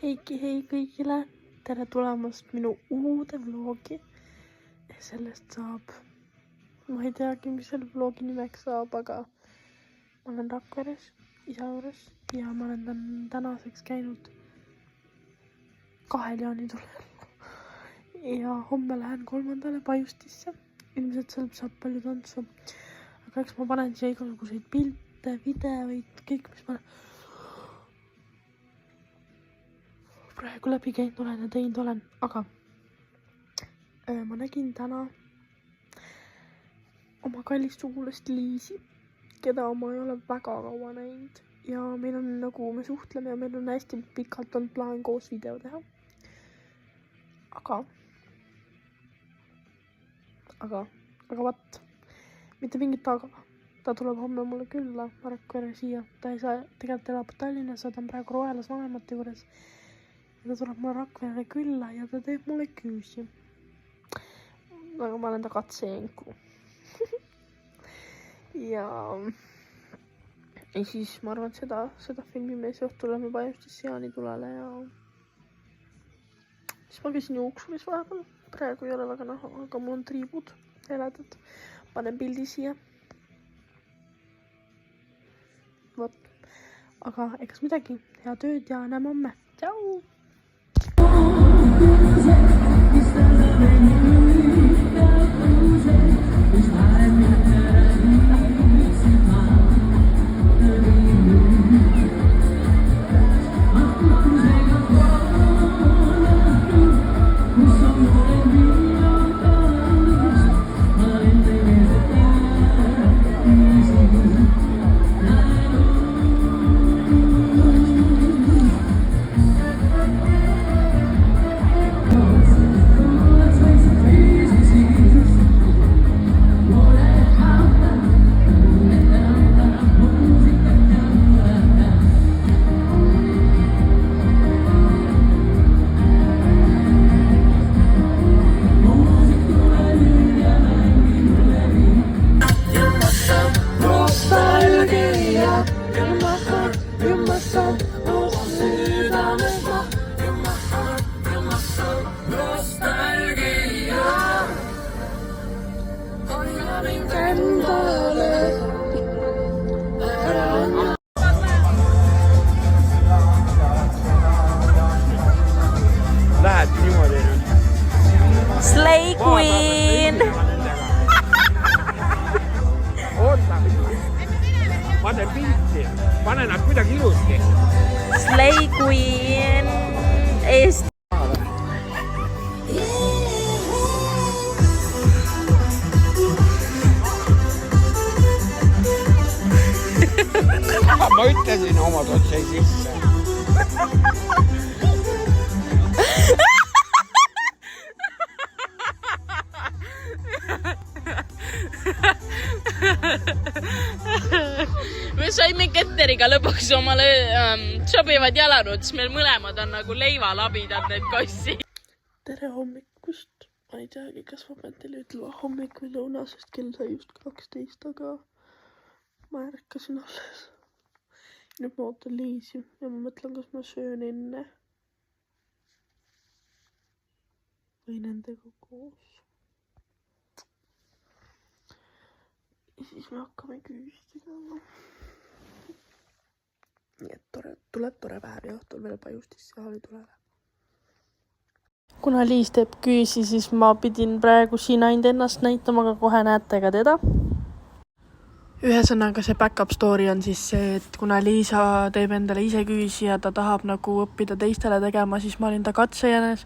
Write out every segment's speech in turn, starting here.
Hei kõigile, tere tulemast minu uude vlogi. Sellest saab, ma ei teagi, mis selle vlogi nimeks saab, aga ma olen Rakveres isa juures ja ma olen tänaseks käinud 2 jaanitulel. Ja homme lähen 3. Paiustisse. Ilmselt seal saab palju tantsu. Aga eks ma panen siia igasuguseid pilte, videoid, kõik, mis ma praegu läbi käinud olen ja teinud olen, aga ma nägin täna oma kallist sugulast Liisi, keda ma ei ole väga kaua näinud ja meil on nagu, me suhtleme ja meil on hästi pikalt olnud plaan koos video teha. Aga vaat, mitte mingit aga. Ta tuleb homme mulle külla Rakvere siia. Ta ei saa, tegelikult elab Tallinnas, ta on praegu Roelas vanemate juures. Ja ta tuleb mulle Rakvere külla ja ta teeb mulle küüsi. Aga ma olen ta katseenku. ja siis ma arvan, et seda filmime see õhtu lähme Paiustisse jaanitulele ja siis ma käisin juuksuris vahepeal. Praegu ei ole väga näha, aga mul on triibud heledad. Panen pildi siia. Vot. Aga egas midagi. Hea tööd ja näeme homme. Tšau! Lähedki niimoodi nüüd. Slay Queen! Oota! Ma teen pilti. Pane nad kuidagi ilusti. Slay Queen! Eesti! Ma ütlesin oma totsei sisse. Me saime Ketteriga lõpuks omale sobivad jalanud, siis meil mõlemad on nagu leivalabidad need kossi. Tere hommikust. Ma ei teagi, kas ma pean teile ütlema hommik või lõuna, sest kell sai just 12, aga ma ärkasin alles. Nüüd ma ootan Liisi ja ma mõtlen, kas ma söön enne või nendega koos. Ja siis me hakkame küüsi tegema. Nii et tuleb tore päev ja õhtul veel Paiustisse jaanitulele. Kuna Liis teeb küüsi, siis ma pidin praegu siin ainult ennast näitama, aga kohe näete ka teda. Ühesõnaga see back-up story on siis see, et kuna Liisa teeb endale ise küüsi ja ta tahab nagu õppida teistele tegema, siis ma olin ta katsejänes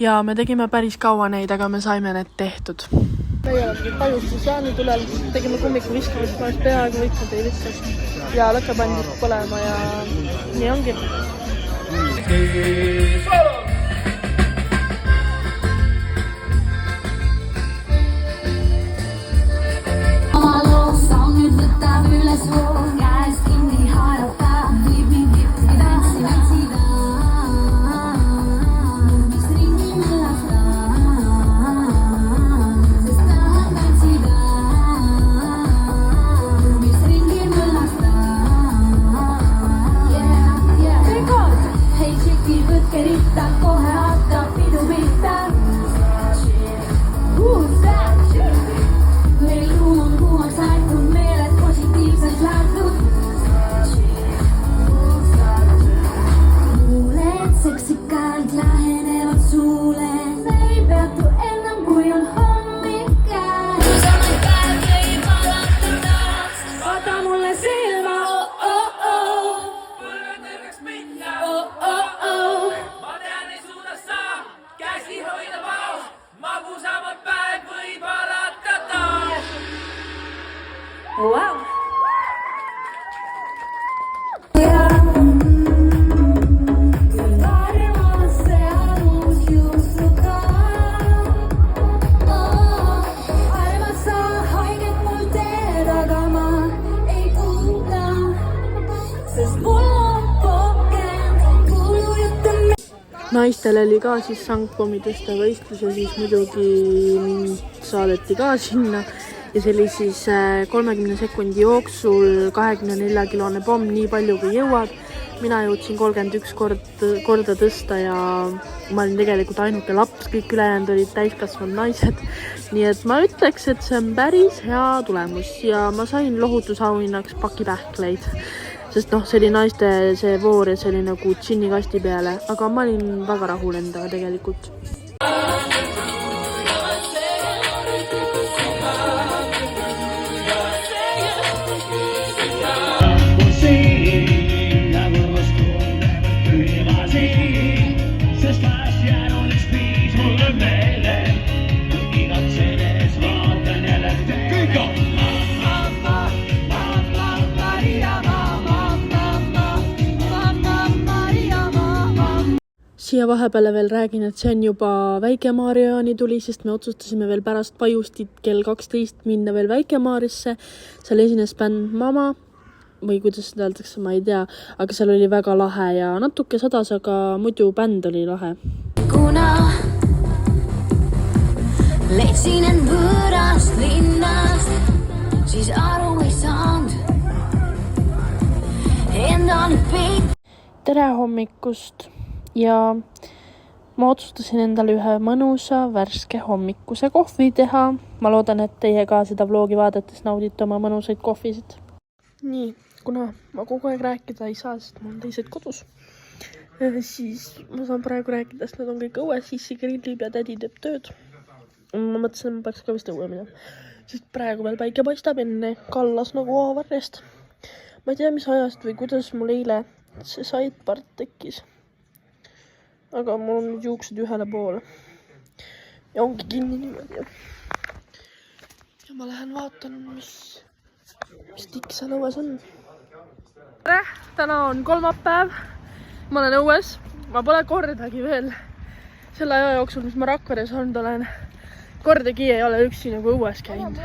ja me tegime päris kaua neid, aga me saime need tehtud. Meie oleme Paiustis jaanitulel, tegime kummiku viskamist, ma just peaaegu võitnud ei viskas ja lõkke pandis põlema ja nii ongi. Hey, chicky, Sokkerita kohe hakkab pidu pihta. Who's that? Meil ruum on kuumaks aetud, meeled positiivselt laetud. Luuled seksikalt lähenevad suule. Me ei peatu ennem kui on hommik käes. Kusamaid päev võib alata taas. Vaata mulle silma, oh oh oh. Põrgõrgaks minna, Oh oh oh. ma tean, ei suuda sa käsi hoida vaos. Magusamad päev võib alata taas. Wow. Naistel oli ka siis sangpommitõste võistlus ja siis muidugi mind saadeti ka sinna. Ja see oli siis 30 sekundi jooksul 24-kilone pomm, nii palju kui jõuad. Mina jõudsin 31 korda tõsta ja ma olin tegelikult ainuke laps, kõik ülejäänud olid täiskasvanud naised. Nii et ma ütleks, et see on päris hea tulemus ja ma sain lohutusauhinnaks paki pähkleid. Sest see oli naiste see voor ja see oli nagu džinnikasti peale, aga ma olin väga rahul endaga tegelikult. Siia vahepeale veel räägin, et see on juba Väike-Maarjaani tuli, sest me otsustasime veel pärast Pajustit kell 12 minna veel Väike-Maarisse. Seal esines bänd Mama või kuidas seda öeldakse, ma ei tea, aga seal oli väga lahe ja natuke sadas, aga muidu bänd oli lahe. Kuna leidsin end võõrast linnast, siis aru ei saanud endale peib. Tere hommikust! Ja ma otsustasin endale ühe mõnusa värske hommikuse kohvi teha. Ma loodan, et teie ka seda vlogi vaadates naudite oma mõnusaid kohvisid. Nii, kuna ma kogu aeg rääkida ei saa, sest mul on teised kodus, siis ma saan praegu rääkida, sest nad on kõik õues, sissi grillib ja tädi teeb tööd. Ma mõtlesin, ma peaks ka vist õue minema, sest praegu veel päike paistab, enne kallas nagu aavarrest. Ma ei tea, mis ajast või kuidas mul eile see sidepart tekkis. Aga mul on nüüd juuksed ühele poole. Ja ongi kinni niimoodi. Ja ma lähen vaatan, mis tikk seal õues on. Tere! Täna on kolmapäev. Ma olen õues. Ma pole kordagi veel selle aja jooksul, mis ma Rakveres olnud olen. Kordagi ei ole üksi nagu õues käinud.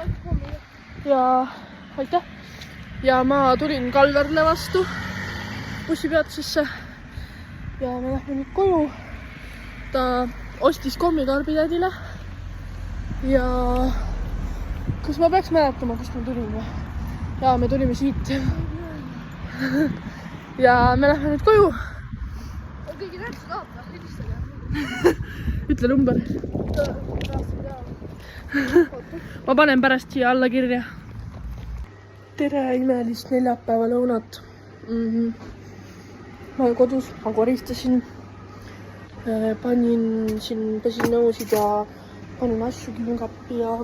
Ja aitäh! Ja ma tulin Kalverile vastu bussipeatusesse. Ja me lähme nüüd koju. Ta ostis kommikarbi tädile. Ja kas ma peaks mäletama, kust me tulime? Ja me tulime siit. Ja me lähme nüüd koju. Kõigi rääksid aata, helistage. Ütle number. Ma panen pärast siia alla kirja. Tere imelist neljapäeva lõunat. Ma olen kodus, ma koristasin, pesin nõusid ja panin asju külmkappi ja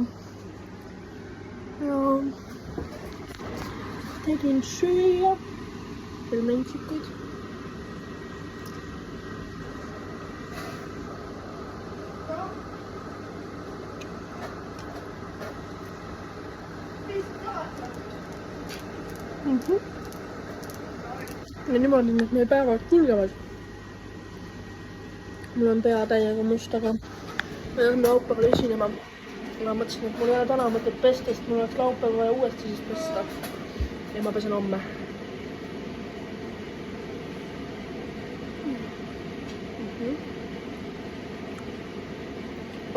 tegin süüa, veel mentsikuid. Ja niimoodi nüüd meie päevad kulgevad. Mul on pea täiega must, aga me lähme laupäeval esinema. Ja mõtlesin, et mul ei ole täna mõtet pesta, sest mul oleks laupäeval vaja uuesti siis pesta. Ja ma pesen homme.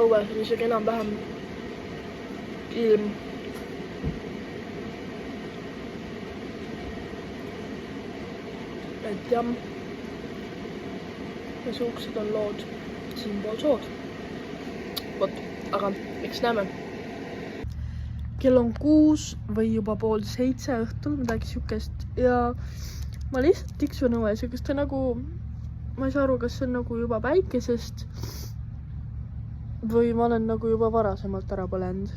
Õues on isegi enam-vähem ilm. Et jah. ja suuksed on lood siinpool sood. Vot, aga eks näeme. Kell on 6 või juba 6:30 õhtul, midagi siukest ja ma lihtsalt tiksun õues ja kas ta nagu, ma ei saa aru, kas see on nagu juba päikesest või ma olen nagu juba varasemalt ära põlenud.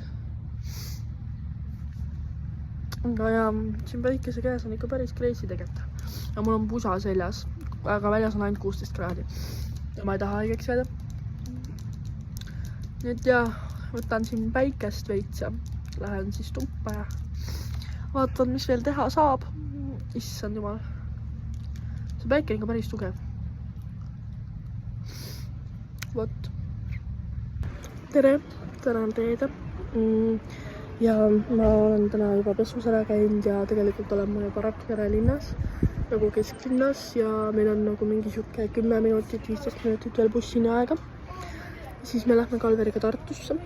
aga ja siin päikese käes on ikka päris crazy tegelikult. ja mul on pusa seljas, aga väljas on ainult 16 kraadi ja ma ei taha haigeks jääda. nii et ja võtan siin päikest veits ja lähen siis tuppa ja vaatan, mis veel teha saab. Issand jumal, see päike on ikka päris tugev. Vot. Tere, täna on reede ja ma olen täna juba pesus ära käinud ja tegelikult olen ma juba Rakvere linnas, nagu kesklinnas ja meil on nagu mingi siuke 10 minutit, 15 minutit veel bussini aega. Siis me lähme Kalveriga Tartusse.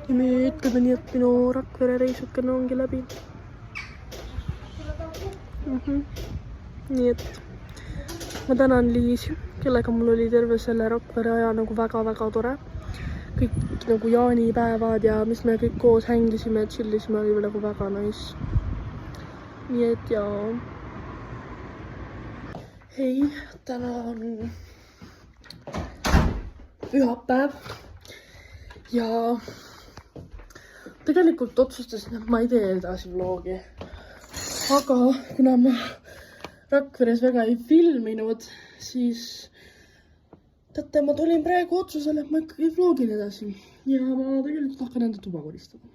Ja me ütleme nii, et minu Rakvere reisukene ongi läbi. Nii et ma tänan Liisi, kellega mul oli terve selle Rakvere aja nagu väga-väga tore. Kõik nagu jaanipäevad ja mis me kõik koos hängisime ja chillisime, oli nagu väga nice. Nii et ja hei, täna on pühapäev ja tegelikult otsustasin, et ma ei tee edasi vlogi. Aga kuna ma Rakveres väga ei filminud, siis teate, ma tulin praegu otsusele, et ma ikkagi vlogin edasi. Ja ma tegelikult hakkan enda tuba koristama.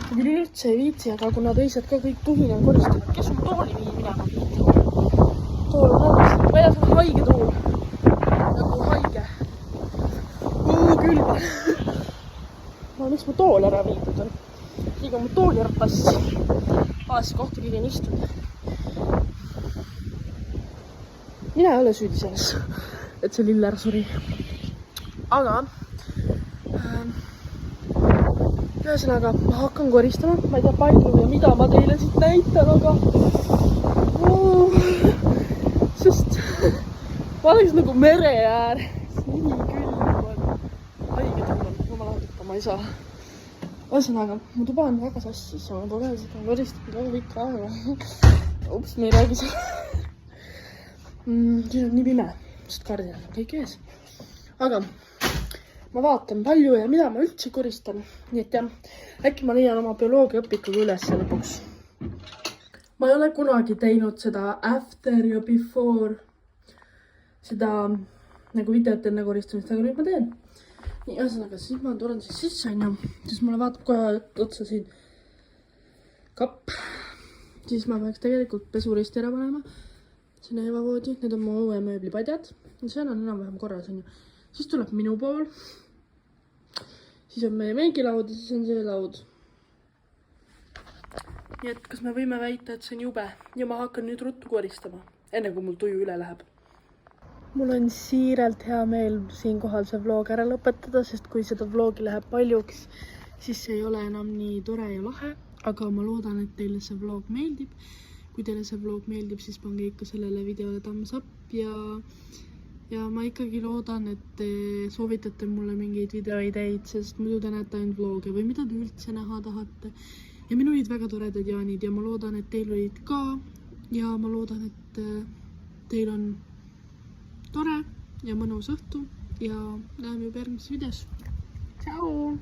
Ma küll üldse ei viitsi, aga kuna teised ka kõik tuhine koristavad, kes on tooli minema? Tool on halvasti, väljas on haige tool. Nagu haige. Külma. Miks mu tool ära viidud on? Liiga mu tooli ära passi. Vaasi kohta kõigin istunud. Mina ei ole süüdi selles, et see lill ära suri. Aga ühesõnaga, ma hakkan koristama. Ma ei tea palju ja mida ma teile siit näitan, aga sest ma oleks nagu mere ääres. Nii külm on. Haige tunnen, ma lahendada ma ei saa. Ühesõnaga, mu tuba on väga sassis ja ma pole seda koristanud väga pikka aega. Ups, me ei räägi seda. Siin on nii pime, sest kardinal on kõik ees. Aga ma vaatan palju ja mida ma üldse koristan. Nii et jah, äkki ma leian oma bioloogiaõpikuga üles lõpuks. Ma ei ole kunagi teinud seda after ja before, seda nagu videot enne koristamist, aga nüüd ma teen. Nii, ühesõnaga, siis ma tulen siis sisse, siis mulle vaatab kohe otsa siin kapp. Siis ma peaks tegelikult pesuristi ära panema. See on Eeva voodi, need on mu õuemööblipadjad. See on enam-vähem korras. Siis tuleb minu pool. Siis on meie meigilaud ja siis on see laud. Nii et kas me võime väita, et see on jube? Ja ma hakkan nüüd ruttu koristama, enne kui mul tuju üle läheb. Mul on siiralt hea meel siinkohal see vlog ära lõpetada, sest kui seda vlogi läheb paljuks, siis see ei ole enam nii tore ja lahe. Aga ma loodan, et teile see vlog meeldib. Kui teile see vlog meeldib, siis pange ikka sellele videole thumbs up ja ma ikkagi loodan, et te soovitate mulle mingeid videoideid, sest muidu te näete ainult vloge või mida te üldse näha tahate. Ja meil olid väga toredad jaanid ja ma loodan, et teil olid ka ja ma loodan, et teil on tore ja mõnus õhtu ja näeme juba järgmises videos. Tšau!